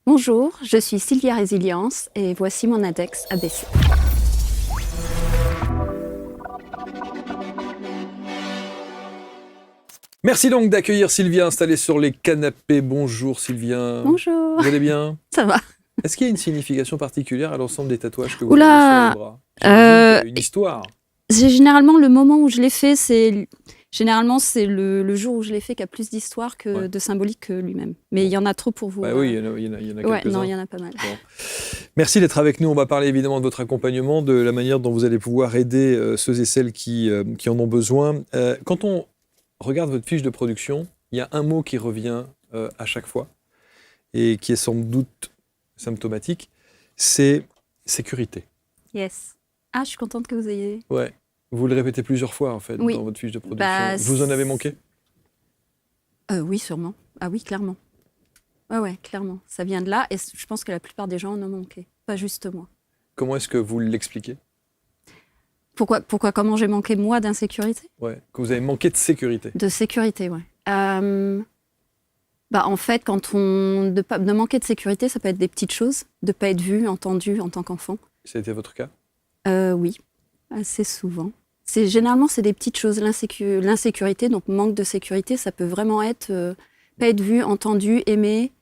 Bonjour, je suis Sylvia Résilience et voici mon index ABC. Merci donc d'accueillir Sylvia installée sur les canapés. Bonjour Sylvia. Bonjour, Vous allez bien? ça va? Est-ce qu'il y a une signification particulière à l'ensemble des tatouages que vous Oula, avez sur les bras? J'imagine qu'il y a une histoire. c'est généralement le moment où je l'ai fait, c'est le jour où je l'ai fait qui a plus d'histoire que de symbolique que lui-même. Mais il y en a trop pour vous. Bah oui, il y en a Ouais, quelques-uns. non, il y en a pas mal. Bon. Merci d'être avec nous. On va parler évidemment de votre accompagnement, de la manière dont vous allez pouvoir aider ceux et celles qui en ont besoin. Quand on regarde votre fiche de production, il y a un mot qui revient à chaque fois et qui est sans doute symptomatique, c'est sécurité. Yes. Ah, je suis contente que vous ayez... Ouais. Vous le répétez plusieurs fois en fait Oui. dans votre fiche de production. Bah, vous en avez manqué? Oui, sûrement. Ah oui, clairement. Ouais, clairement. Ça vient de là et je pense que la plupart des gens en ont manqué. Pas juste moi. Comment est-ce que vous l'expliquez? Comment j'ai manqué, moi, d'insécurité? Ouais. Que vous avez manqué de sécurité. De sécurité, ouais. En fait, de manquer de sécurité, ça peut être des petites choses, de ne pas être vu, entendu en tant qu'enfant. Ça a été votre cas? Oui, assez souvent. Généralement, c'est des petites choses. L'insécurité, donc manque de sécurité, ça peut vraiment être pas être vu, entendu, aimé,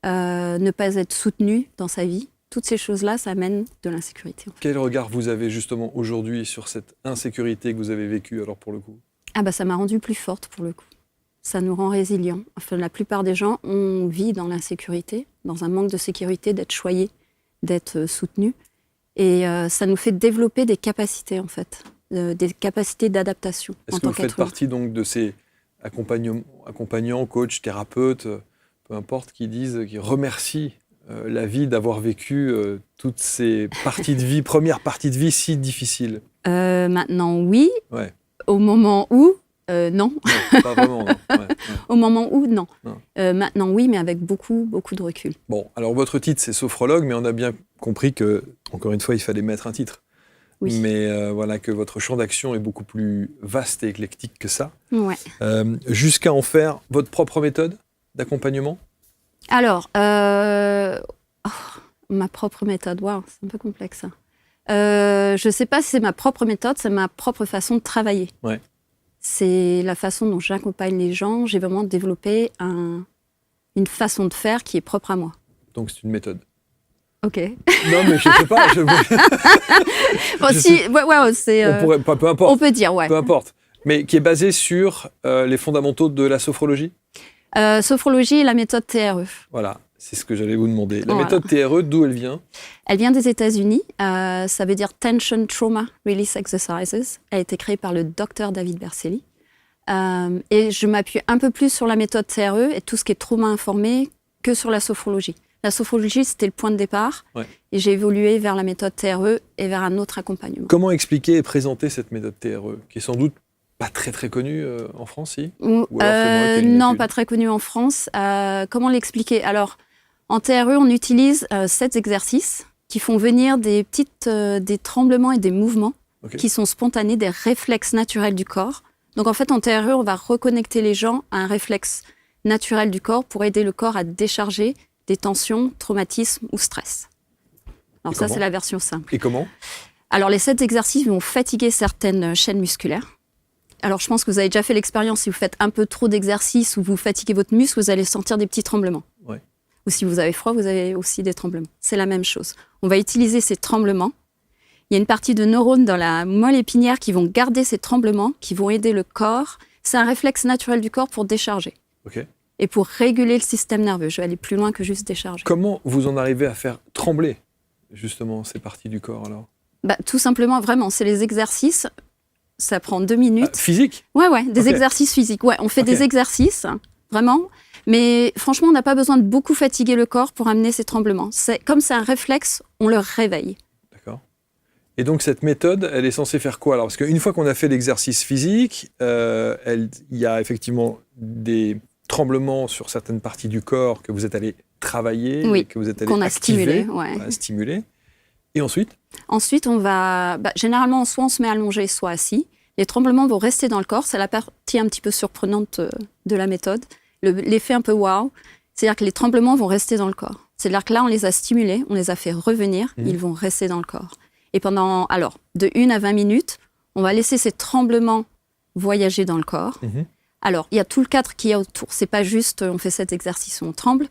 ne pas être soutenu dans sa vie. Toutes ces choses-là, ça amène de l'insécurité. En fait. Quel regard vous avez justement aujourd'hui sur cette insécurité que vous avez vécue alors pour le coup? Ça m'a rendue plus forte pour le coup. Ça nous rend résilients. Enfin, la plupart des gens, on vit dans l'insécurité, dans un manque de sécurité, d'être choyé, d'être soutenu. Et ça nous fait développer des capacités, en fait, des capacités d'adaptation. Est-ce que vous faites partie donc de ces accompagnants, coachs, thérapeutes, peu importe, qui remercient la vie d'avoir vécu toutes ces parties de vie, premières parties de vie si difficiles? Maintenant, oui. Ouais. Au moment où, non. Non, pas vraiment, non. Ouais. Au moment où, non. Non. Maintenant, oui, mais avec beaucoup, beaucoup de recul. Bon, alors votre titre, c'est sophrologue, mais on a bien compris que, encore une fois, il fallait mettre un titre. Oui. Mais voilà, que votre champ d'action est beaucoup plus vaste et éclectique que ça. Ouais. Jusqu'à en faire votre propre méthode d'accompagnement? Alors, ma propre méthode, waouh, c'est un peu complexe. Je ne sais pas si c'est ma propre méthode, c'est ma propre façon de travailler. Ouais. C'est la façon dont j'accompagne les gens. J'ai vraiment développé une façon de faire qui est propre à moi. Donc c'est une méthode. Ok. Non, mais je ne sais pas. Peu importe. On peut dire, ouais. Peu importe. Mais qui est basée sur les fondamentaux de la sophrologie? Sophrologie et la méthode TRE. Voilà, c'est ce que j'allais vous demander. La méthode TRE, d'où elle vient? Elle vient des États-Unis. Ça veut dire Tension Trauma Release Exercises. Elle a été créée par le docteur David Berceli. Et je m'appuie un peu plus sur la méthode TRE et tout ce qui est trauma informé que sur la sophrologie. La sophrologie, c'était le point de départ. Ouais. Et j'ai évolué vers la méthode TRE et vers un autre accompagnement. Comment expliquer et présenter cette méthode TRE, qui est sans doute pas très très connue en France, si? Non, pas très connue en France. Comment l'expliquer? Alors, en TRE, on utilise 7 exercices qui font venir des tremblements et des mouvements qui sont spontanés, des réflexes naturels du corps. Donc en fait, en TRE, on va reconnecter les gens à un réflexe naturel du corps pour aider le corps à décharger des tensions, traumatismes ou stress. Alors ça, c'est la version simple. Et comment? Alors les 7 exercices vont fatiguer certaines chaînes musculaires. Alors je pense que vous avez déjà fait l'expérience, si vous faites un peu trop d'exercices ou vous fatiguez votre muscle, vous allez sentir des petits tremblements. Ouais. Ou si vous avez froid, vous avez aussi des tremblements. C'est la même chose. On va utiliser ces tremblements. Il y a une partie de neurones dans la moelle épinière qui vont garder ces tremblements, qui vont aider le corps. C'est un réflexe naturel du corps pour décharger. Okay. Et pour réguler le système nerveux. Je vais aller plus loin que juste décharger. Comment vous en arrivez à faire trembler, justement, ces parties du corps, alors? Tout simplement, vraiment, c'est les exercices. Ça prend 2 minutes. Physique? Ouais, des exercices physiques. Ouais, on fait des exercices, vraiment. Mais franchement, on n'a pas besoin de beaucoup fatiguer le corps pour amener ces tremblements. Comme c'est un réflexe, on le réveille. D'accord. Et donc, cette méthode, elle est censée faire quoi alors? Parce qu'une fois qu'on a fait l'exercice physique, il y a effectivement des tremblements sur certaines parties du corps que vous êtes allé travailler, que vous êtes allé activer, stimuler. Et ensuite? Ensuite, on va... généralement, soit on se met allongé, soit assis. Les tremblements vont rester dans le corps. C'est la partie un petit peu surprenante de la méthode. L'effet un peu wow, c'est-à-dire que les tremblements vont rester dans le corps. C'est-à-dire que là, on les a stimulés, on les a fait revenir, ils vont rester dans le corps. Et pendant, alors, de 1 à 20 minutes, on va laisser ces tremblements voyager dans le corps. Alors, il y a tout le cadre qu'il y a autour. C'est pas juste, on fait cet exercice où on tremble,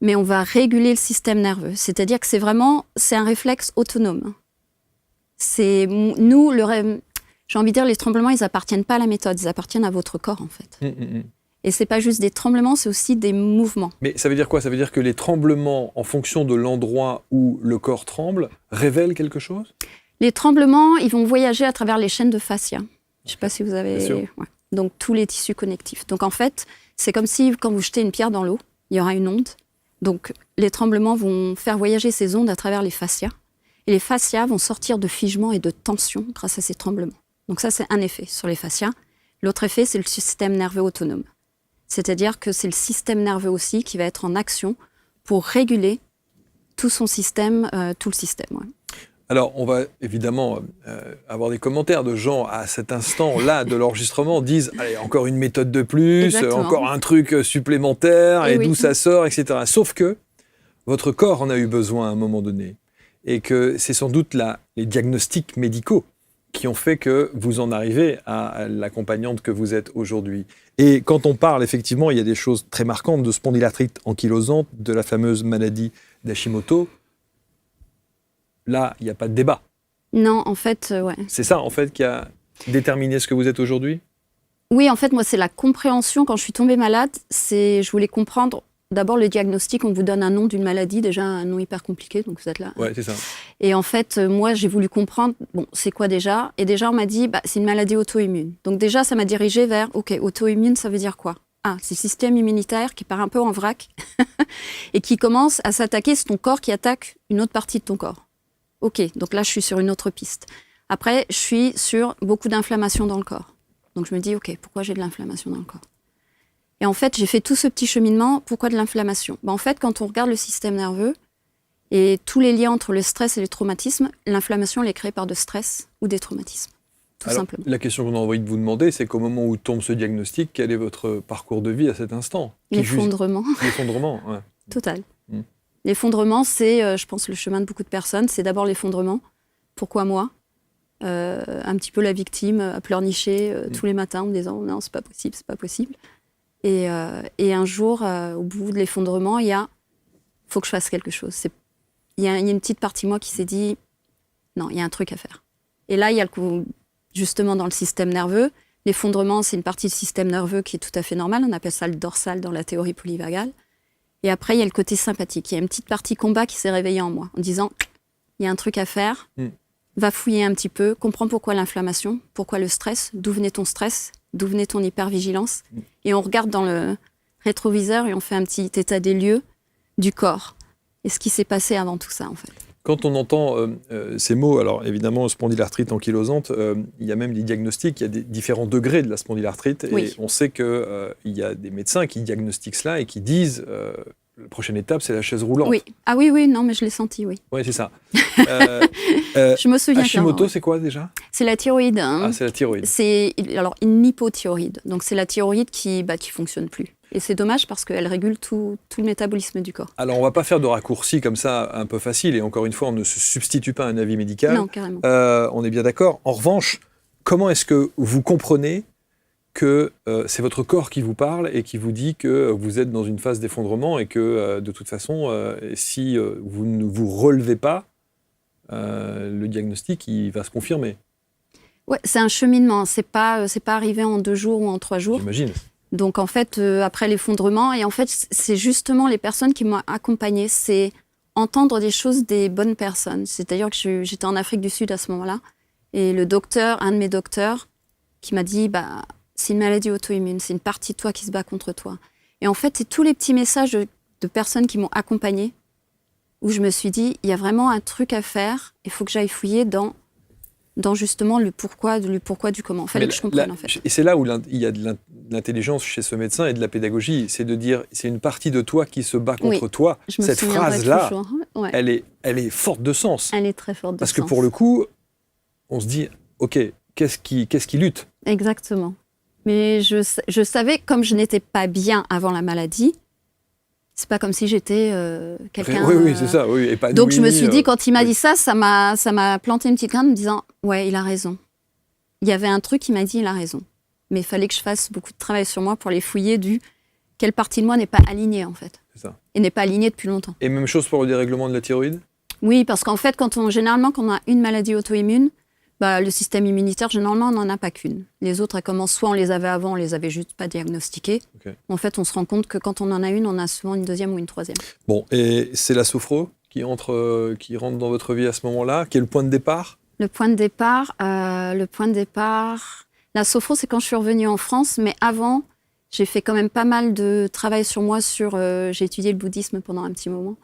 mais on va réguler le système nerveux. C'est-à-dire que c'est un réflexe autonome. C'est nous, j'ai envie de dire, les tremblements, ils appartiennent pas à la méthode, ils appartiennent à votre corps, en fait. Et c'est pas juste des tremblements, c'est aussi des mouvements. Mais ça veut dire quoi? Ça veut dire que les tremblements, en fonction de l'endroit où le corps tremble, révèlent quelque chose? Les tremblements, ils vont voyager à travers les chaînes de fascia. Je sais pas si vous avez... Ouais. Donc, tous les tissus connectifs. Donc, en fait, c'est comme si, quand vous jetez une pierre dans l'eau, il y aura une onde. Donc, les tremblements vont faire voyager ces ondes à travers les fascias. Et les fascias vont sortir de figements et de tensions grâce à ces tremblements. Donc ça, c'est un effet sur les fascias. L'autre effet, c'est le système nerveux autonome. C'est-à-dire que c'est le système nerveux aussi qui va être en action pour réguler tout son système, tout le système. Ouais. Alors, on va évidemment avoir des commentaires de gens à cet instant-là de l'enregistrement disent « Allez, encore une méthode de plus, Exactement. encore un truc supplémentaire, et oui. d'où ça sort, etc. » Sauf que votre corps en a eu besoin à un moment donné. Et que c'est sans doute les diagnostics médicaux qui ont fait que vous en arrivez à l'accompagnante que vous êtes aujourd'hui. Et quand on parle, effectivement, il y a des choses très marquantes de spondylarthrite ankylosante, de la fameuse maladie d'Hashimoto. Là, il n'y a pas de débat. Non, en fait, ouais. C'est ça, en fait, qui a déterminé ce que vous êtes aujourd'hui? Oui, en fait, moi, c'est la compréhension. Quand je suis tombée malade, je voulais comprendre. D'abord, le diagnostic, on vous donne un nom d'une maladie, déjà un nom hyper compliqué, donc vous êtes là. Ouais, c'est ça. Et en fait, moi, j'ai voulu comprendre, bon, c'est quoi déjà? Et déjà, on m'a dit, c'est une maladie auto-immune. Donc déjà, ça m'a dirigée vers, ok, auto-immune, ça veut dire quoi? Ah, c'est le système immunitaire qui part un peu en vrac et qui commence à s'attaquer, c'est ton corps qui attaque une autre partie de ton corps. Ok, donc là, je suis sur une autre piste. Après, je suis sur beaucoup d'inflammation dans le corps. Donc je me dis, ok, pourquoi j'ai de l'inflammation dans le corps? Et en fait, j'ai fait tout ce petit cheminement. Pourquoi de l'inflammation? En fait, quand on regarde le système nerveux et tous les liens entre le stress et le traumatisme, l'inflammation, elle est créée par de stress ou des traumatismes, tout simplement. La question qu'on a envie de vous demander, c'est qu'au moment où tombe ce diagnostic, quel est votre parcours de vie à cet instant? L'effondrement. L'effondrement, ouais. Total. L'effondrement, c'est, je pense, le chemin de beaucoup de personnes. C'est d'abord l'effondrement. Pourquoi moi? Un petit peu la victime, à pleurnicher tous les matins en me disant « Non, c'est pas possible, c'est pas possible ». Et un jour, au bout de l'effondrement, il faut que je fasse quelque chose. Il y a une petite partie de moi qui s'est dit, non, il y a un truc à faire. Et là, il y a justement dans le système nerveux, l'effondrement, c'est une partie du système nerveux qui est tout à fait normale. On appelle ça le dorsal dans la théorie polyvagale. Et après, il y a le côté sympathique. Il y a une petite partie combat qui s'est réveillée en moi, en disant, il y a un truc à faire, va fouiller un petit peu, comprends pourquoi l'inflammation, pourquoi le stress, d'où venait ton stress, d'où venait ton hypervigilance. Et on regarde dans le rétroviseur et on fait un petit état des lieux du corps. Et ce qui s'est passé avant tout ça, en fait. Quand on entend ces mots, alors évidemment, spondylarthrite ankylosante, il y a même des diagnostics, il y a des différents degrés de la spondylarthrite. Oui. Et on sait qu'il y a des médecins qui diagnostiquent cela et qui disent la prochaine étape, c'est la chaise roulante. Oui. Ah oui, non, mais je l'ai senti, oui. Oui, c'est ça. Je me souviens. Hashimoto, c'est quoi déjà? C'est la thyroïde. Ah, c'est la thyroïde. C'est alors une hypothyroïde. Donc c'est la thyroïde qui fonctionne plus. Et c'est dommage parce qu'elle régule tout le métabolisme du corps. Alors on va pas faire de raccourcis comme ça un peu facile. Et encore une fois, on ne se substitue pas à un avis médical. Non, carrément. On est bien d'accord. En revanche, comment est-ce que vous comprenez que c'est votre corps qui vous parle et qui vous dit que vous êtes dans une phase d'effondrement et que de toute façon, si vous ne vous relevez pas, le diagnostic il va se confirmer? Ouais, c'est un cheminement. C'est pas arrivé en 2 jours ou en 3 jours. J'imagine. Donc en fait, après l'effondrement, et en fait, c'est justement les personnes qui m'ont accompagnée, c'est entendre des choses des bonnes personnes. C'est-à-dire que j'étais en Afrique du Sud à ce moment-là, et un de mes docteurs, qui m'a dit, c'est une maladie auto-immune, c'est une partie de toi qui se bat contre toi. Et en fait, c'est tous les petits messages de personnes qui m'ont accompagnée, où je me suis dit, il y a vraiment un truc à faire, il faut que j'aille fouiller dans justement le pourquoi du comment. Il fallait que je comprenne, en fait. Et c'est là où il y a de l'intelligence chez ce médecin et de la pédagogie. C'est de dire, c'est une partie de toi qui se bat contre toi. Cette phrase-là, ouais. elle est forte de sens. Elle est très forte de sens. Parce que pour le coup, on se dit, OK, qu'est-ce qui lutte? Exactement. Mais je savais, comme je n'étais pas bien avant la maladie, C'est pas comme si j'étais quelqu'un... Oui, c'est ça, oui, épanoui. Donc je me suis dit, quand il m'a dit ça, ça m'a planté une petite graine en me disant, ouais, il a raison. Il y avait un truc qui m'a dit, il a raison. Mais il fallait que je fasse beaucoup de travail sur moi pour les fouiller quelle partie de moi n'est pas alignée, en fait. C'est ça. Et n'est pas alignée depuis longtemps. Et même chose pour le dérèglement de la thyroïde ? Oui, parce qu'en fait, généralement, quand on a une maladie auto-immune, le système immunitaire, généralement, on n'en a pas qu'une. Les autres, elles commencent, soit on les avait avant, on les avait juste pas diagnostiquées. Okay. En fait, on se rend compte que quand on en a une, on a souvent une deuxième ou une troisième. Bon, et c'est la sophro qui rentre dans votre vie à ce moment-là, qui est le point de départ ? Le point de départ, la sophro, c'est quand je suis revenue en France, mais avant, j'ai fait quand même pas mal de travail sur moi. J'ai étudié le bouddhisme pendant un petit moment.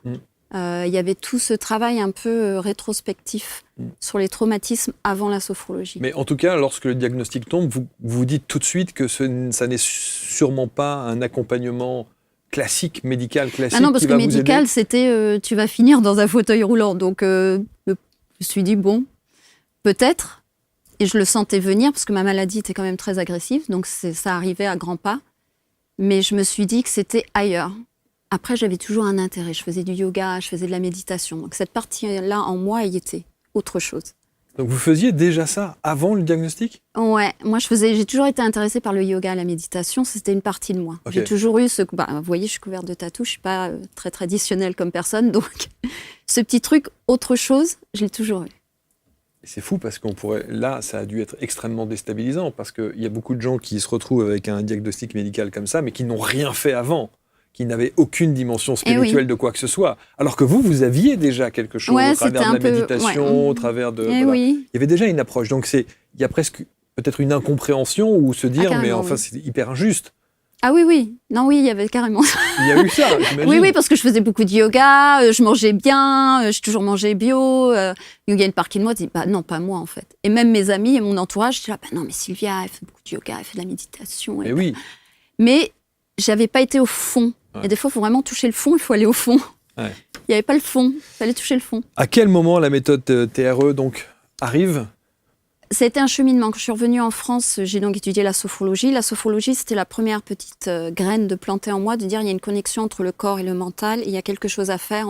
Il y avait tout ce travail un peu rétrospectif sur les traumatismes avant la sophrologie. Mais en tout cas, lorsque le diagnostic tombe, vous dites tout de suite que ça n'est sûrement pas un accompagnement classique, médical classique. Ah non, parce que médical, c'était tu vas finir dans un fauteuil roulant. Donc je me suis dit, bon, peut-être. Et je le sentais venir, parce que ma maladie était quand même très agressive. Donc ça arrivait à grands pas. Mais je me suis dit que c'était ailleurs. Après, j'avais toujours un intérêt. Je faisais du yoga, je faisais de la méditation. Donc cette partie-là, en moi, y était autre chose. Donc vous faisiez déjà ça avant le diagnostic ? Ouais, moi j'ai toujours été intéressée par le yoga, la méditation. C'était une partie de moi. Okay. J'ai toujours eu vous voyez, je suis couverte de tatous. Je suis pas très traditionnelle comme personne. Donc ce petit truc, autre chose, je l'ai toujours eu. C'est fou parce là, ça a dû être extrêmement déstabilisant parce qu'il y a beaucoup de gens qui se retrouvent avec un diagnostic médical comme ça, mais qui n'ont rien fait avant, qui n'avaient aucune dimension spirituelle de quoi que ce soit. Alors que vous aviez déjà quelque chose au travers de la méditation, au travers de... Il y avait déjà une approche. Donc il y a presque peut-être une incompréhension ou se dire, mais enfin, c'est hyper injuste. Ah oui. Non, oui, il y avait carrément ça. Il y a eu ça, j'imagine. Oui, parce que je faisais beaucoup de yoga, je mangeais bien, j'ai toujours mangé bio. Il y a une partie de moi qui dit, non, pas moi, en fait. Et même mes amis et mon entourage, je dis, non, mais Sylvia, elle fait beaucoup de yoga, elle fait de la méditation. Et oui. Mais j'avais pas été au fond. Ouais. Et des fois, il faut vraiment toucher le fond, il faut aller au fond. Ouais. Il n'y avait pas le fond, il fallait toucher le fond. À quel moment la méthode TRE donc arrive ? C'était un cheminement. Quand je suis revenue en France, j'ai donc étudié la sophrologie. La sophrologie, c'était la première petite graine de planter en moi, de dire il y a une connexion entre le corps et le mental. Et il y a quelque chose à faire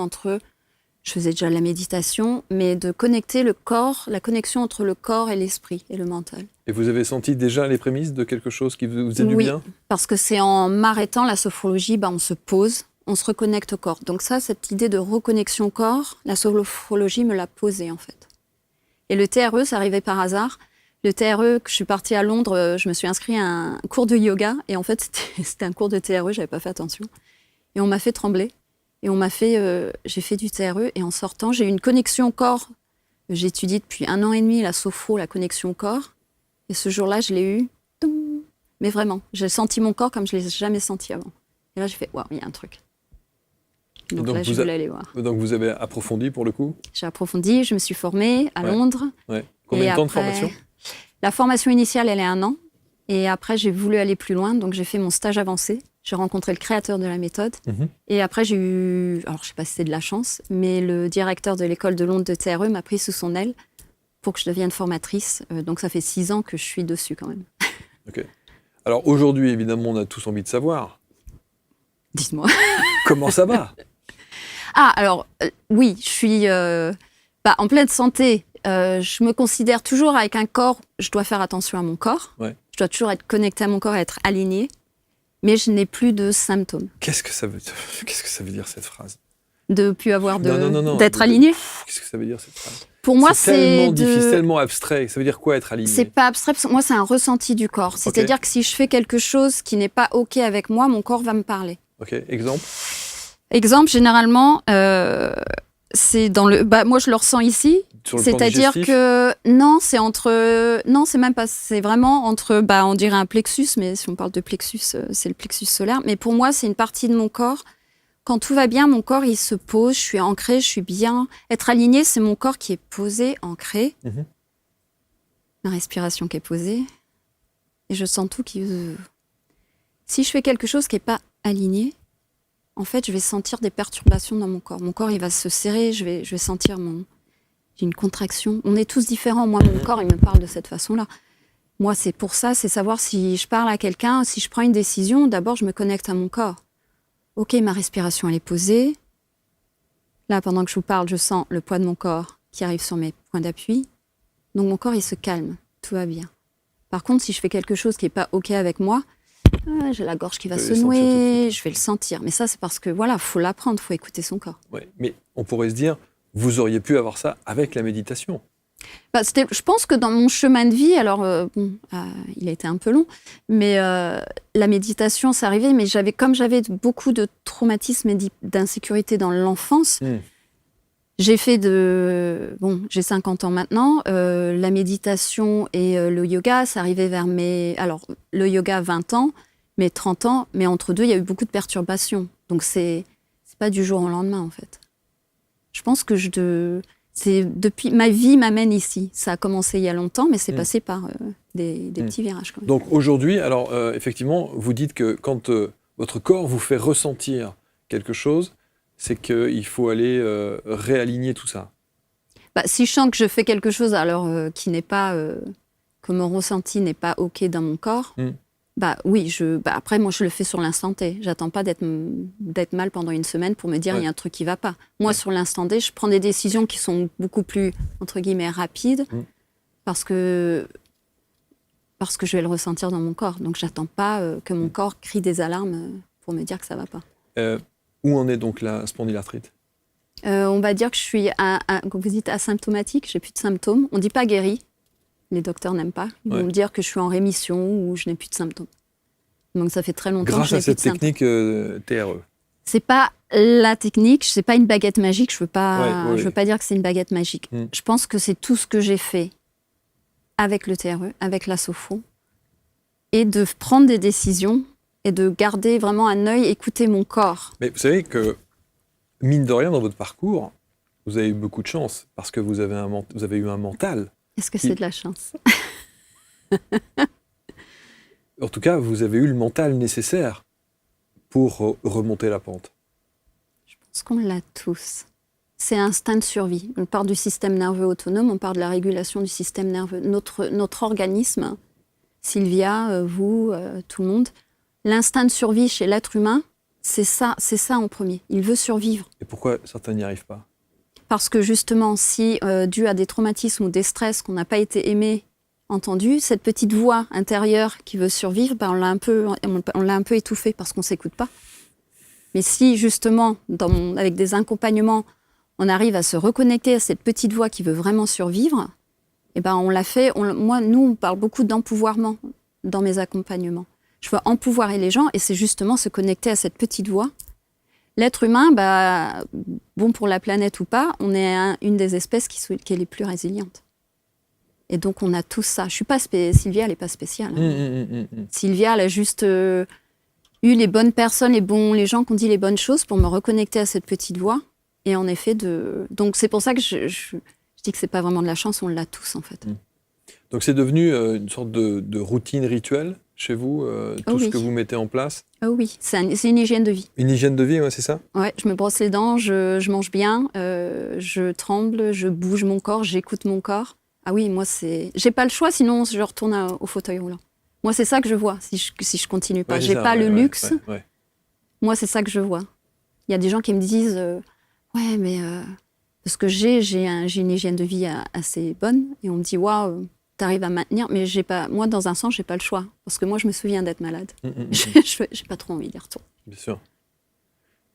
je faisais déjà de la méditation, mais de connecter le corps, la connexion entre le corps et l'esprit et le mental. Et vous avez senti déjà les prémices de quelque chose qui vous faisait du bien ? Oui, parce que c'est en m'arrêtant la sophrologie, on se pose, on se reconnecte au corps. Donc ça, cette idée de reconnexion au corps, la sophrologie me l'a posée en fait. Et le TRE, ça arrivait par hasard. Le TRE, que je suis partie à Londres, je me suis inscrite à un cours de yoga. Et en fait, c'était un cours de TRE, j'avais pas fait attention. Et on m'a fait trembler. Et j'ai fait du TRE. Et en sortant, j'ai eu une connexion au corps. J'ai étudié depuis 1 an et demi la sophro, la connexion au corps. Et ce jour-là, je l'ai eu. Mais vraiment, j'ai senti mon corps comme je ne l'ai jamais senti avant. Et là, j'ai fait, waouh, il y a un truc. Donc là, je voulais aller voir. Donc vous avez approfondi pour le coup ? J'ai approfondi, je me suis formée à Londres. Ouais. Combien de temps de formation ? La formation initiale, elle est 1 an. Et après, j'ai voulu aller plus loin. Donc j'ai fait mon stage avancé. J'ai rencontré le créateur de la méthode. Et après, j'ai eu, alors je ne sais pas si c'est de la chance, mais le directeur de l'école de Londres de TRE m'a pris sous son aile pour que je devienne formatrice. Donc ça fait 6 ans que je suis dessus quand même. Ok. Alors aujourd'hui, évidemment, on a tous envie de savoir. Dites-moi. Comment ça va ? Ah, alors, oui, je suis en pleine santé. Je me considère toujours avec un corps, je dois faire attention à mon corps. Ouais. Je dois toujours être connectée à mon corps et être alignée. Mais je n'ai plus de symptômes. Qu'est-ce que ça veut dire cette phrase ? De ne plus avoir d'être alignée ? Qu'est-ce que ça veut dire cette phrase ? Pour moi, c'est tellement difficile, tellement abstrait. Ça veut dire quoi être aligné ? C'est pas abstrait, parce que moi, c'est un ressenti du corps. C'est-à-dire que si je fais quelque chose qui n'est pas OK avec moi, mon corps va me parler. Ok, exemple ? Exemple, généralement, c'est dans le... moi, je le ressens ici. C'est-à-dire que non, c'est même pas... C'est vraiment entre, on dirait un plexus, mais si on parle de plexus, c'est le plexus solaire. Mais pour moi, c'est une partie de mon corps. Quand tout va bien, mon corps, il se pose, je suis ancrée, je suis bien. Être aligné, c'est mon corps qui est posé, ancré. Ma respiration qui est posée. Et je sens tout qui... Si je fais quelque chose qui n'est pas aligné, en fait, je vais sentir des perturbations dans mon corps. Mon corps, il va se serrer, je vais sentir j'ai une contraction. On est tous différents. Moi, mon corps, il me parle de cette façon-là. Moi, c'est pour ça, c'est savoir si je parle à quelqu'un, si je prends une décision, d'abord, je me connecte à mon corps. ok, ma respiration elle est posée. Là, pendant que je vous parle, je sens le poids de mon corps qui arrive sur mes points d'appui. Donc mon corps, il se calme, tout va bien. Par contre, si je fais quelque chose qui n'est pas ok avec moi, j'ai la gorge qui va se nouer, je vais le sentir. Mais ça, c'est parce que voilà, faut l'apprendre, faut écouter son corps. Ouais, mais on pourrait se dire, vous auriez pu avoir ça avec la méditation. Je pense que dans mon chemin de vie, alors il a été un peu long, mais la méditation, c'est arrivé, mais comme j'avais beaucoup de traumatisme et d'insécurité dans l'enfance, j'ai fait j'ai 50 ans maintenant, la méditation et le yoga, ça arrivait vers alors le yoga 20 ans, mais 30 ans, mais entre deux, il y a eu beaucoup de perturbations. Donc c'est pas du jour au lendemain, en fait. Je pense que depuis ma vie m'amène ici. Ça a commencé il y a longtemps, mais c'est passé par des petits virages. Quand même. Donc aujourd'hui, alors effectivement, vous dites que quand votre corps vous fait ressentir quelque chose, c'est qu'il faut aller réaligner tout ça. Si je sens que je fais quelque chose alors qui n'est pas, que mon ressenti n'est pas ok dans mon corps, oui, après moi je le fais sur l'instant T. J'attends pas d'être mal pendant une semaine pour me dire il y a un truc qui va pas. Moi sur l'instant T, je prends des décisions qui sont beaucoup plus entre guillemets rapides parce que je vais le ressentir dans mon corps. Donc j'attends pas que mon corps crie des alarmes pour me dire que ça va pas. Où en est donc la spondylarthrite ? On va dire que je suis, comme vous dites, asymptomatique. J'ai plus de symptômes. On dit pas guéri. Les docteurs n'aiment pas. Ils vont me dire que je suis en rémission ou je n'ai plus de symptômes. Donc ça fait très longtemps que je n'ai plus de symptômes. Grâce à cette technique TRE. C'est pas la technique, c'est pas une baguette magique. Je veux pas dire que c'est une baguette magique. Je pense que c'est tout ce que j'ai fait avec le TRE, avec la sophro, et de prendre des décisions et de garder vraiment un œil, écouter mon corps. Mais vous savez que mine de rien dans votre parcours, vous avez eu beaucoup de chance parce que vous avez eu un mental. Est-ce que c'est de la chance ? En tout cas, vous avez eu le mental nécessaire pour remonter la pente. Je pense qu'on l'a tous. C'est un instinct de survie. On parle du système nerveux autonome, on parle de la régulation du système nerveux. Notre organisme, Sylvia, vous, tout le monde, l'instinct de survie chez l'être humain, c'est ça en premier. Il veut survivre. Et pourquoi certains n'y arrivent pas ? Parce que justement, si, dû à des traumatismes ou des stress qu'on n'a pas été aimé, entendu, cette petite voix intérieure qui veut survivre, on l'a un peu étouffée parce qu'on ne s'écoute pas. Mais si justement, avec des accompagnements, on arrive à se reconnecter à cette petite voix qui veut vraiment survivre, on l'a fait. Nous, on parle beaucoup d'empouvoirment dans mes accompagnements. Je veux empouvoirer les gens et c'est justement se connecter à cette petite voix. L'être humain, bon pour la planète ou pas, on est une des espèces qui est les plus résilientes. Et donc on a tout ça. Sylvia, elle n'est pas spéciale. Sylvia, elle a juste eu les bonnes personnes, les gens qui ont dit les bonnes choses pour me reconnecter à cette petite voix. Et en effet, donc c'est pour ça que je dis que c'est pas vraiment de la chance, on l'a tous en fait. Donc c'est devenu une sorte de routine rituelle chez vous, ce que vous mettez en place ? Oui, c'est une hygiène de vie. Une hygiène de vie, c'est ça ? Ouais, je me brosse les dents, je mange bien, je tremble, je bouge mon corps, j'écoute mon corps. Ah oui, moi j'ai pas le choix, sinon je retourne au fauteuil roulant. Moi c'est ça que je vois si je continue pas. J'ai pas le luxe. Ouais. Moi c'est ça que je vois. Il y a des gens qui me disent ouais mais parce que j'ai une hygiène de vie assez bonne et on me dit waouh. T'arrives à maintenir, mais moi, dans un sens, j'ai pas le choix. Parce que moi, je me souviens d'être malade. J'ai pas trop envie d'y retourner. Bien sûr.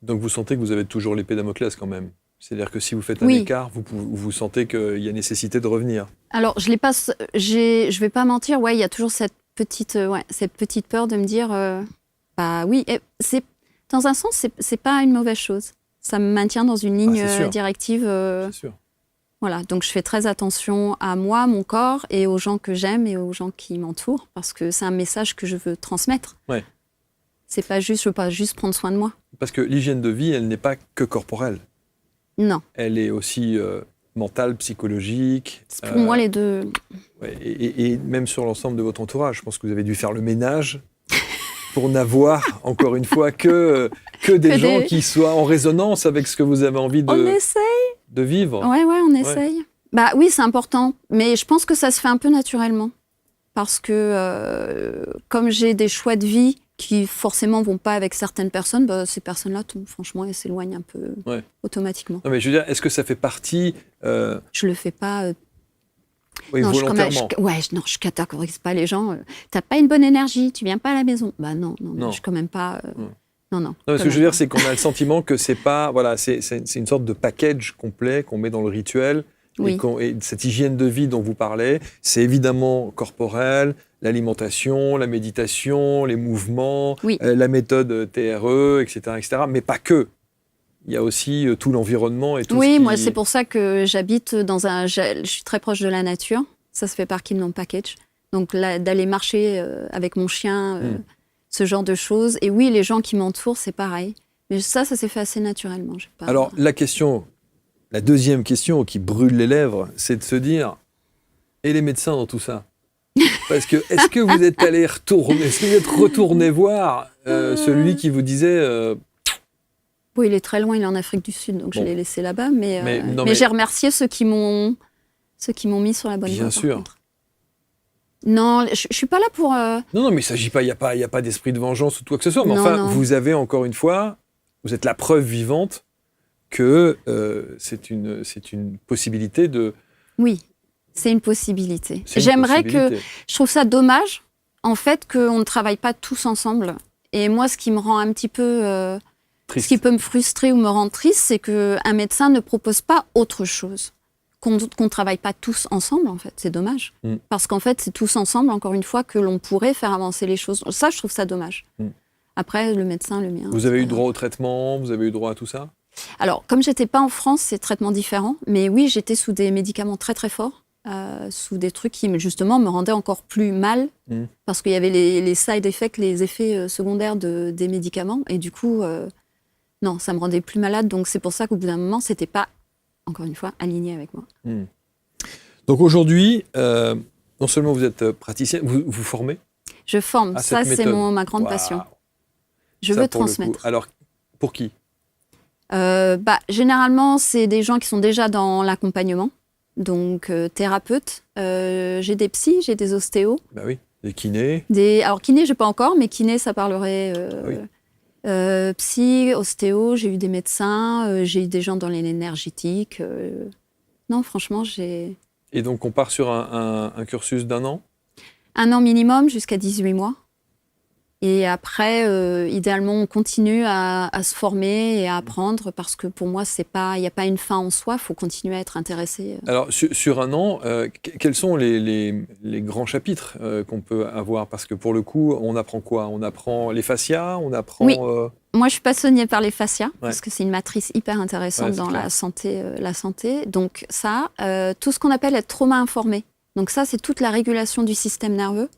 Donc, vous sentez que vous avez toujours l'épée Damoclès quand même. C'est-à-dire que si vous faites un écart, vous sentez qu'il y a nécessité de revenir. Alors, je vais pas mentir, il y a toujours cette petite peur de me dire, oui, dans un sens, c'est pas une mauvaise chose. Ça me maintient dans une ligne directive. C'est sûr. Voilà, donc je fais très attention à moi, mon corps, et aux gens que j'aime et aux gens qui m'entourent, parce que c'est un message que je veux transmettre. Ouais. Je veux pas juste prendre soin de moi. Parce que l'hygiène de vie, elle n'est pas que corporelle. Non. Elle est aussi mentale, psychologique. C'est pour moi les deux. Ouais, et même sur l'ensemble de votre entourage, je pense que vous avez dû faire le ménage pour n'avoir, encore une fois, que des gens qui soient en résonance avec ce que vous avez envie de vivre. Ouais, on essaye. Oui, c'est important. Mais je pense que ça se fait un peu naturellement. Parce que comme j'ai des choix de vie qui forcément vont pas avec certaines personnes, ces personnes-là, franchement, elles s'éloignent un peu automatiquement. Non, mais je veux dire, est-ce que ça fait partie... Je le fais pas... Oui, non, volontairement. Je catégorise pas les gens. T'as pas une bonne énergie, tu viens pas à la maison. Bah non, je suis quand même pas... Non. Ce que je veux dire, c'est qu'on a le sentiment que c'est pas... Voilà, c'est une sorte de package complet qu'on met dans le rituel. Oui. Et cette hygiène de vie dont vous parlez, c'est évidemment corporel, l'alimentation, la méditation, les mouvements, la méthode TRE, etc., mais pas que. Il y a aussi tout l'environnement et tout Oui, moi, c'est pour ça que j'habite je suis très proche de la nature. Ça se fait partie de mon package. Donc, d'aller marcher avec mon chien, ce genre de choses. Et oui, les gens qui m'entourent, c'est pareil. Mais ça s'est fait assez naturellement. Alors, la deuxième question qui brûle les lèvres, c'est de se dire, et les médecins dans tout ça? Parce que, est-ce que vous êtes allé retourné voir celui qui vous disait... Oui, il est très loin, il est en Afrique du Sud, donc je l'ai laissé là-bas. Mais j'ai remercié ceux qui m'ont mis sur la bonne voie. Bien sûr. Non, je suis pas là pour... Non, mais il s'agit pas, il y a pas d'esprit de vengeance ou quoi que ce soit. Mais non. Vous avez encore une fois, vous êtes la preuve vivante que c'est une possibilité de... Oui, c'est une possibilité. J'aimerais que... Je trouve ça dommage, en fait, qu'on ne travaille pas tous ensemble. Et moi, ce qui me rend un petit peu... ce qui peut me frustrer ou me rendre triste, c'est qu'un médecin ne propose pas autre chose. Qu'on ne travaille pas tous ensemble, en fait. C'est dommage. Parce qu'en fait, c'est tous ensemble, encore une fois, que l'on pourrait faire avancer les choses. Ça, je trouve ça dommage. Après, le médecin, le mien... Vous avez eu droit au traitement? Vous avez eu droit à tout ça? Alors, comme j'étais pas en France, c'est traitement différent. Mais oui, j'étais sous des médicaments très très forts, sous des trucs qui justement me rendaient encore plus mal, parce qu'il y avait les side effects, les effets secondaires des médicaments, et du coup, non, ça me rendait plus malade. Donc c'est pour ça qu'au bout d'un moment, c'était pas, encore une fois, aligné avec moi. Donc aujourd'hui, non seulement vous êtes praticien, vous formez? Je forme. Ça, c'est ma grande passion. Je veux transmettre. Alors, pour qui? Généralement, c'est des gens qui sont déjà dans l'accompagnement, donc thérapeutes. J'ai des psys, j'ai des ostéos. Bah oui, des kinés. Alors kinés, j'ai pas encore, mais kinés, ça parlerait. Psy, ostéo, j'ai eu des médecins, j'ai eu des gens dans l'énergétique. Non, franchement, j'ai... Et donc, on part sur un cursus d'1 an? 1 an minimum, jusqu'à 18 mois. Et après, idéalement, on continue à se former et à apprendre, parce que pour moi, il n'y a pas une fin en soi, il faut continuer à être intéressé. Alors, sur 1 an, quels sont les grands chapitres qu'on peut avoir? Parce que pour le coup, on apprend quoi? On apprend les fascias? On apprend... Oui. Moi, je suis passionnée par les fascias, parce que c'est une matrice hyper intéressante dans la santé. Donc ça, tout ce qu'on appelle être trauma informé. Donc ça, c'est toute la régulation du système nerveux.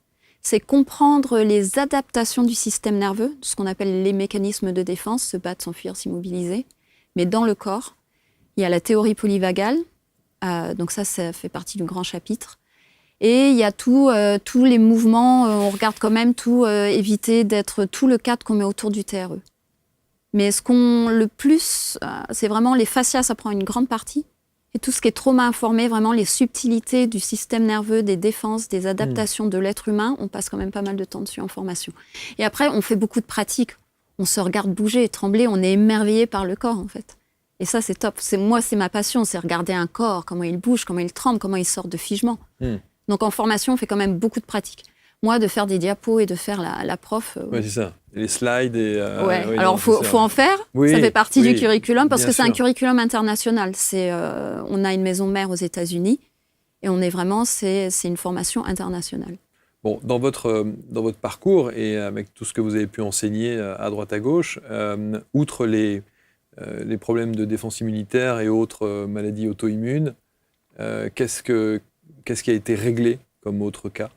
C'est comprendre les adaptations du système nerveux, ce qu'on appelle les mécanismes de défense, se battre, s'enfuir, s'immobiliser. Mais dans le corps, il y a la théorie polyvagale, donc ça fait partie du grand chapitre. Et il y a tous les mouvements, on regarde quand même tout, éviter d'être tout le cadre qu'on met autour du TRE. Mais le plus, c'est vraiment les fascias, ça prend une grande partie. Et tout ce qui est trauma informé, vraiment les subtilités du système nerveux, des défenses, des adaptations de l'être humain, on passe quand même pas mal de temps dessus en formation. Et après, on fait beaucoup de pratiques. On se regarde bouger et trembler, on est émerveillé par le corps, en fait. Et ça, c'est top. Moi, c'est ma passion, c'est regarder un corps, comment il bouge, comment il tremble, comment il sort de figement. Donc en formation, on fait quand même beaucoup de pratiques. Moi, de faire des diapos et de faire la prof... Oui, c'est ça. Les slides et... alors, il faut en faire. Oui, ça fait partie du curriculum, parce que c'est un curriculum international. On a une maison mère aux États-Unis, et on est vraiment... C'est une formation internationale. Bon, dans votre parcours, et avec tout ce que vous avez pu enseigner à droite à gauche, outre les problèmes de défense immunitaire et autres maladies auto-immunes, qu'est-ce qui a été réglé comme autre cas?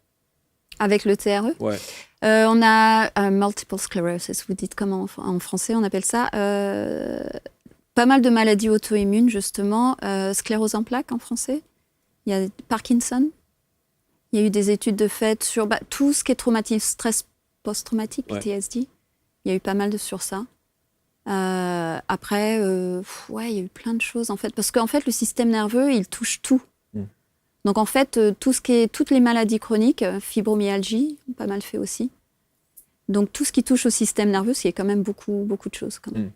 Avec le TRE? Ouais. On a multiple sclerosis, vous dites comment en français on appelle ça? Pas mal de maladies auto-immunes, justement. Sclérose en plaques en français. Il y a Parkinson. Il y a eu des études de fait sur tout ce qui est traumatisme, stress post-traumatique, PTSD. Il y a eu pas mal sur ça. Après, il y a eu plein de choses, en fait. Parce qu'en fait, le système nerveux, il touche tout. Donc en fait, toutes les maladies chroniques, fibromyalgie, pas mal fait aussi. Donc tout ce qui touche au système nerveux, il y a quand même beaucoup de choses. Quand même.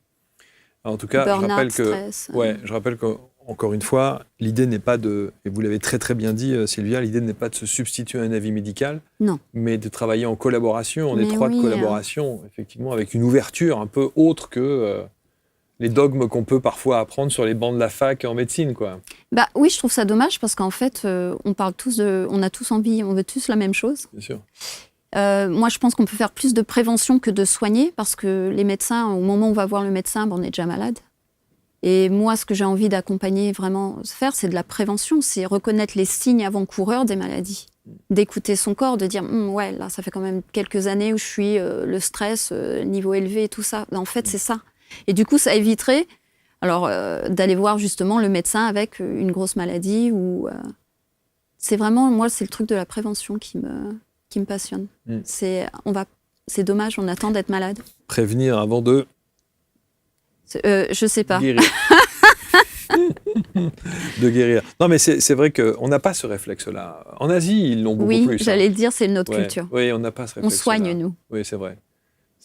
En tout cas, je rappelle qu'encore une fois, l'idée n'est pas de, et vous l'avez très très bien dit Sylvia, l'idée n'est pas de se substituer à un avis médical, non, mais de travailler en collaboration, en étroite collaboration, effectivement, avec une ouverture un peu autre que les dogmes qu'on peut parfois apprendre sur les bancs de la fac en médecine, quoi. Bah oui, je trouve ça dommage parce qu'en fait, on a tous envie, on veut tous la même chose. Bien sûr. Moi, je pense qu'on peut faire plus de prévention que de soigner parce que les médecins, au moment où on va voir le médecin, on est déjà malade. Et moi, ce que j'ai envie d'accompagner vraiment, faire, c'est de la prévention, c'est reconnaître les signes avant-coureurs des maladies, d'écouter son corps, de dire ouais, là, ça fait quand même quelques années où je suis le stress, niveau élevé et tout ça. En fait, c'est ça. Et du coup, ça éviterait d'aller voir justement le médecin avec une grosse maladie. C'est vraiment, moi, c'est le truc de la prévention qui me passionne. C'est dommage, on attend d'être malade. Prévenir avant de... je sais pas. Guérir. De guérir. Non, mais c'est vrai qu'on n'a pas ce réflexe-là. En Asie, ils l'ont beaucoup plus. Oui, j'allais le dire, c'est notre culture. Oui, on n'a pas ce réflexe-là. On soigne, nous. Oui, c'est vrai.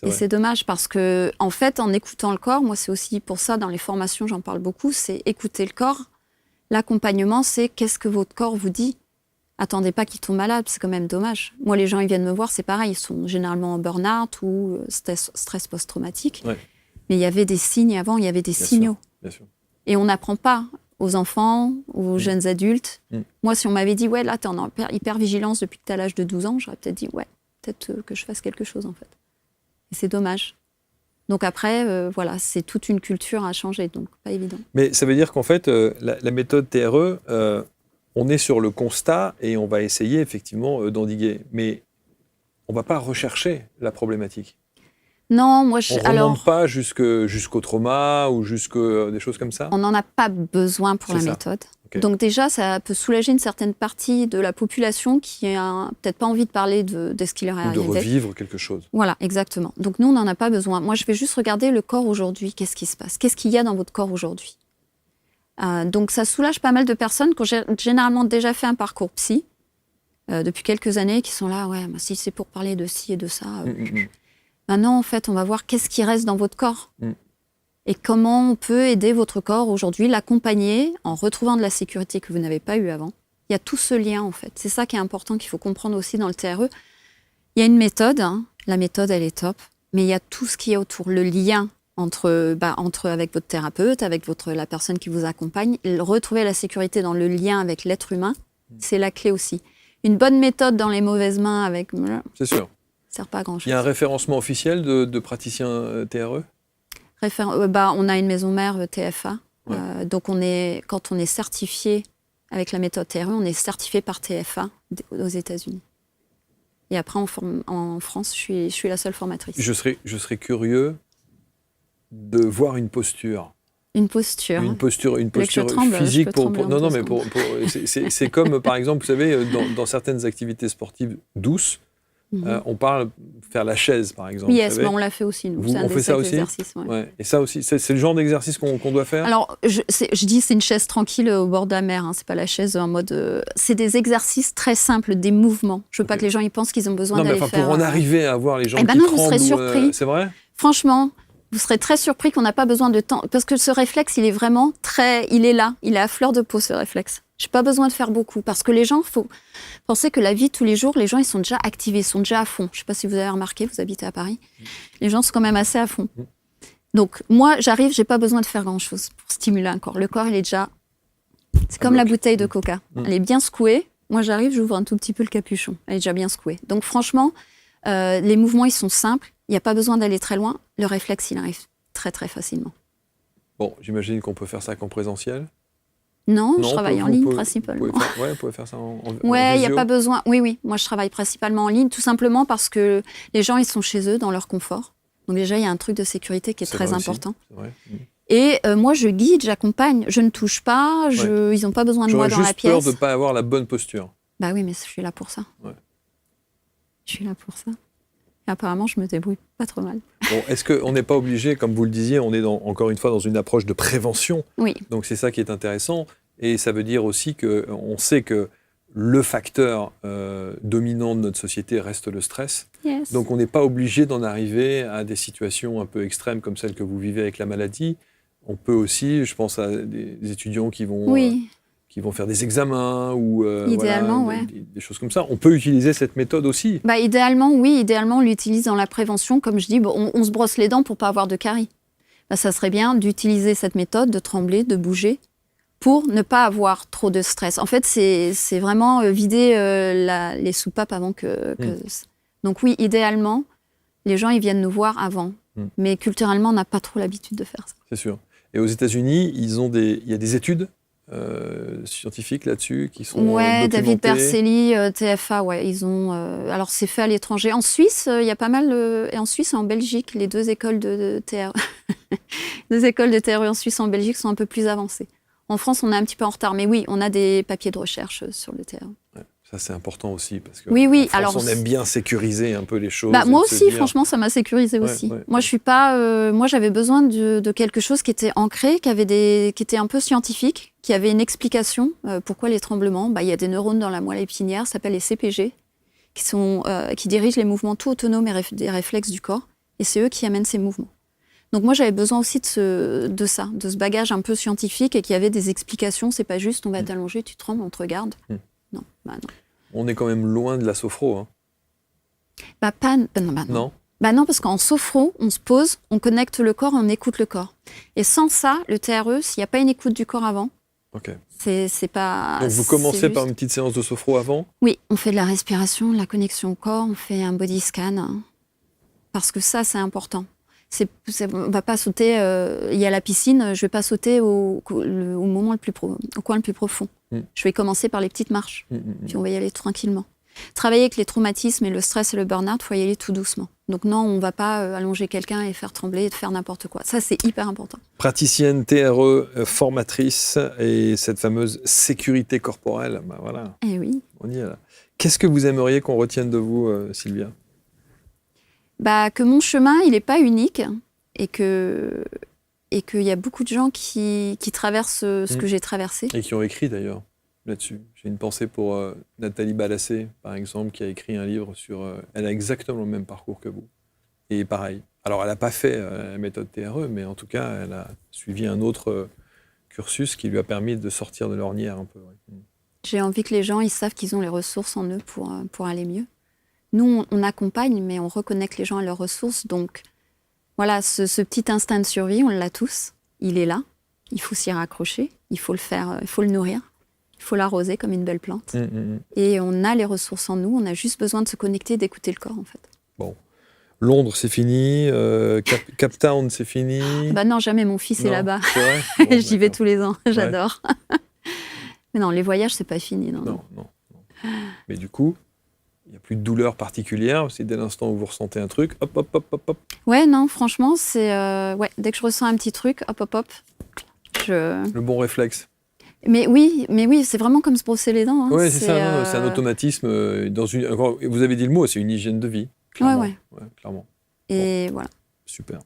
Et c'est dommage parce que, en fait, en écoutant le corps, moi, c'est aussi pour ça, dans les formations, j'en parle beaucoup, c'est écouter le corps. L'accompagnement, c'est qu'est-ce que votre corps vous dit. Attendez pas qu'ils tombent malades, c'est quand même dommage. Moi, les gens, ils viennent me voir, c'est pareil, ils sont généralement en burn-out ou stress post-traumatique. Ouais. Mais il y avait des signes avant, il y avait des signaux. Bien sûr. Et on n'apprend pas aux enfants, aux jeunes adultes. Moi, si on m'avait dit, ouais, là, t'es en hyper-vigilance depuis que t'as l'âge de 12 ans, j'aurais peut-être dit, ouais, peut-être que je fasse quelque chose, en fait. Et c'est dommage. Donc après, voilà, c'est toute une culture à changer, donc pas évident. Mais ça veut dire qu'en fait, la méthode TRE, on est sur le constat et on va essayer effectivement d'endiguer. Mais on ne va pas rechercher la problématique. Non, moi, on ne remonte pas jusqu'au trauma ou des choses comme ça. On n'en a pas besoin pour la méthode. Okay. Donc déjà, ça peut soulager une certaine partie de la population qui n'a peut-être pas envie de parler de ce qui leur est arrivé. De revivre quelque chose. Voilà, exactement. Donc nous, on n'en a pas besoin. Moi, je vais juste regarder le corps aujourd'hui. Qu'est-ce qui se passe? Qu'est-ce qu'il y a dans votre corps aujourd'hui? Donc ça soulage pas mal de personnes qui ont généralement déjà fait un parcours psy depuis quelques années, qui sont là, ouais, bah, si c'est pour parler de ci et de ça. Maintenant, en fait, on va voir qu'est-ce qui reste dans votre corps. Et comment on peut aider votre corps aujourd'hui, l'accompagner en retrouvant de la sécurité que vous n'avez pas eu avant. Il y a tout ce lien, en fait. C'est ça qui est important, qu'il faut comprendre aussi dans le TRE. Il y a une méthode, hein. La méthode, elle est top, mais il y a tout ce qui est autour, le lien entre avec votre thérapeute, avec la personne qui vous accompagne. Retrouver la sécurité dans le lien avec l'être humain, c'est la clé aussi. Une bonne méthode dans les mauvaises mains avec... C'est sûr. Sert pas à grand-chose. Il y a un référencement officiel de praticiens TRE? On a une maison mère TFA. Ouais. Donc quand on est certifié avec la méthode TRE, on est certifié par TFA aux États-Unis. Et après, en France, je suis la seule formatrice. Je serais curieux de voir une posture. Une posture physique c'est comme par exemple, vous savez, dans certaines activités sportives douces, on parle faire la chaise, par exemple. Yes, on l'a fait aussi, nous. On fait ça aussi. Ouais. Et ça aussi, c'est le genre d'exercice qu'on doit faire. Alors, je dis c'est une chaise tranquille au bord de la mer. Hein, c'est pas la chaise en mode. C'est des exercices très simples, des mouvements. Je veux pas que les gens y pensent qu'ils ont besoin d'aller faire. Pour en arriver à voir les gens qui tremblent. Vous serez surpris. C'est vrai. Franchement. Vous serez très surpris qu'on n'a pas besoin de temps. Parce que ce réflexe, il est vraiment il est là. Il est à fleur de peau, ce réflexe. Je n'ai pas besoin de faire beaucoup. Parce que les gens, il faut penser que la vie de tous les jours, les gens, ils sont déjà activés, ils sont déjà à fond. Je ne sais pas si vous avez remarqué, vous habitez à Paris. Les gens sont quand même assez à fond. Donc, moi, j'arrive, je n'ai pas besoin de faire grand-chose pour stimuler un corps. Le corps, il est déjà... C'est comme la bouteille de coca. Elle est bien secouée. Moi, j'arrive, j'ouvre un tout petit peu le capuchon. Elle est déjà bien secouée. Donc, franchement, les mouvements, ils sont simples. Il n'y a pas besoin d'aller très loin. Le réflexe, il arrive très, très facilement. Bon, j'imagine qu'on peut faire ça qu'en présentiel. Non, je travaille en ligne principalement. Vous pouvez faire ça en ouais, il n'y a pas besoin. Oui. Moi, je travaille principalement en ligne, tout simplement parce que les gens, ils sont chez eux, dans leur confort. Donc déjà, il y a un truc de sécurité qui est très important. Et moi, je guide, j'accompagne. Je ne touche pas. Ils n'ont pas besoin de moi dans la pièce. J'aurais juste peur de ne pas avoir la bonne posture. Bah oui, mais je suis là pour ça. Ouais. Je suis là pour ça. Et apparemment, je me débrouille pas trop mal. Bon, est-ce qu'on n'est pas obligé, comme vous le disiez, on est encore une fois dans une approche de prévention. Oui. Donc c'est ça qui est intéressant. Et ça veut dire aussi qu'on sait que le facteur dominant de notre société reste le stress. Yes. Donc on n'est pas obligé d'en arriver à des situations un peu extrêmes comme celles que vous vivez avec la maladie. On peut aussi, je pense à des étudiants qui vont faire des examens ou idéalement, des choses comme ça. On peut utiliser cette méthode aussi. Idéalement, oui. Idéalement, on l'utilise dans la prévention. Comme je dis, on se brosse les dents pour ne pas avoir de caries. Ça serait bien d'utiliser cette méthode, de trembler, de bouger, pour ne pas avoir trop de stress. En fait, c'est vraiment vider les soupapes avant que... Donc oui, idéalement, les gens ils viennent nous voir avant. Mais culturellement, on n'a pas trop l'habitude de faire ça. C'est sûr. Et aux États-Unis, il y a des études scientifiques là-dessus qui sont documentées. David Berceli, TFA, ils ont... alors, c'est fait à l'étranger. En Suisse, il y a pas mal... et en Suisse et en Belgique, les deux écoles de TRE... les écoles de TRE en Suisse et en Belgique sont un peu plus avancées. En France, on est un petit peu en retard. Mais oui, on a des papiers de recherche sur le TRE. Ouais, ça, c'est important aussi. Parce que oui. En France, alors, on aime bien sécuriser un peu les choses. Moi aussi, franchement, ça m'a sécurisé aussi. Moi, je suis pas... moi, j'avais besoin de quelque chose qui était ancré, qui était un peu scientifique, qui avait une explication. Pourquoi les tremblements ? Il y a des neurones dans la moelle épinière, ça s'appelle les CPG, qui dirigent les mouvements tout autonomes et des réflexes du corps. Et c'est eux qui amènent ces mouvements. Donc moi, j'avais besoin aussi de ce bagage un peu scientifique et qui avait des explications. C'est pas juste, on va t'allonger, tu trembles, on te regarde. Non. On est quand même loin de la sophro. Hein. Non. Non, parce qu'en sophro, on se pose, on connecte le corps, on écoute le corps. Et sans ça, le TRE, s'il n'y a pas une écoute du corps avant, c'est pas... Donc vous commencez par une petite séance de sophro avant ? Oui, on fait de la respiration, de la connexion au corps, on fait un body scan. Parce que ça, c'est important. On va pas sauter, il y a la piscine, je vais pas sauter au coin le plus profond. Je vais commencer par les petites marches, puis on va y aller tranquillement. Travailler avec les traumatismes et le stress et le burn-out, il faut y aller tout doucement. Donc non, on va pas allonger quelqu'un et faire trembler et faire n'importe quoi. Ça, c'est hyper important. Praticienne TRE, formatrice et cette fameuse sécurité corporelle, voilà. Eh oui. On y est là. Qu'est-ce que vous aimeriez qu'on retienne de vous, Sylvia ? Que mon chemin, il n'est pas unique et qu'il y a beaucoup de gens qui traversent ce que j'ai traversé. Et qui ont écrit d'ailleurs là-dessus. J'ai une pensée pour Nathalie Balassé, par exemple, qui a écrit un livre sur... elle a exactement le même parcours que vous. Et pareil. Alors, elle n'a pas fait la méthode TRE, mais en tout cas, elle a suivi un autre cursus qui lui a permis de sortir de l'ornière un peu. Ouais. J'ai envie que les gens ils savent qu'ils ont les ressources en eux pour aller mieux. Nous, on accompagne, mais on reconnecte les gens à leurs ressources. Donc, voilà, ce petit instinct de survie, on l'a tous. Il est là. Il faut s'y raccrocher. Il faut le faire, il faut le nourrir. Il faut l'arroser comme une belle plante. Et on a les ressources en nous. On a juste besoin de se connecter, d'écouter le corps, en fait. Bon. Londres, c'est fini. Cape Town, c'est fini. Non, jamais. Mon fils est là-bas. C'est vrai. Bon, j'y vais tous les ans. J'adore. Mais non, les voyages, c'est pas fini. Non. Mais du coup... il n'y a plus de douleur particulière, c'est dès l'instant où vous ressentez un truc, hop. Ouais, non, franchement, c'est... dès que je ressens un petit truc, hop. Le bon réflexe. Mais oui, c'est vraiment comme se brosser les dents. Hein. Oui, c'est ça, c'est un automatisme. Vous avez dit le mot, c'est une hygiène de vie, clairement. Ouais, clairement. Et voilà. Super.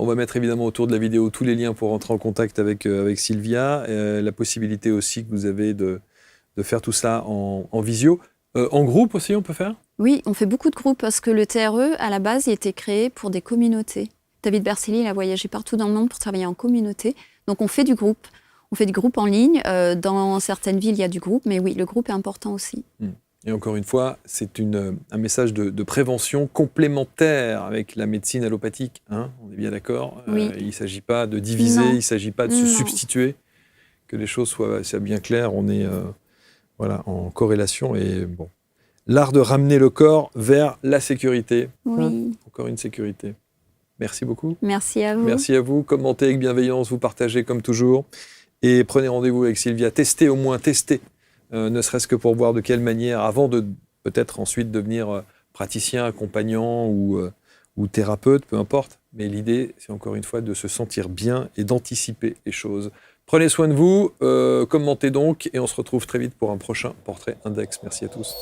On va mettre évidemment autour de la vidéo tous les liens pour rentrer en contact avec Sylvia, la possibilité aussi que vous avez de faire tout ça en visio. En groupe aussi, on peut faire ? Oui, on fait beaucoup de groupes parce que le TRE, à la base, il a été créé pour des communautés. David Berceli, il a voyagé partout dans le monde pour travailler en communauté. Donc, on fait du groupe. On fait du groupe en ligne. Dans certaines villes, il y a du groupe. Mais oui, le groupe est important aussi. Et encore une fois, c'est un message de prévention complémentaire avec la médecine allopathique. Hein, on est bien d'accord ? Oui. Il ne s'agit pas de diviser, il ne s'agit pas de se substituer. Que les choses soient bien claires. On est... en corrélation et bon. L'art de ramener le corps vers la sécurité. Oui. Encore une sécurité. Merci beaucoup. Merci à vous. Merci à vous. Commentez avec bienveillance, vous partagez comme toujours. Et prenez rendez-vous avec Sylvia. Testez, ne serait-ce que pour voir de quelle manière, avant de peut-être ensuite devenir praticien, accompagnant ou thérapeute, peu importe. Mais l'idée, c'est encore une fois de se sentir bien et d'anticiper les choses. Prenez soin de vous, commentez donc et on se retrouve très vite pour un prochain Portrait Index. Merci à tous.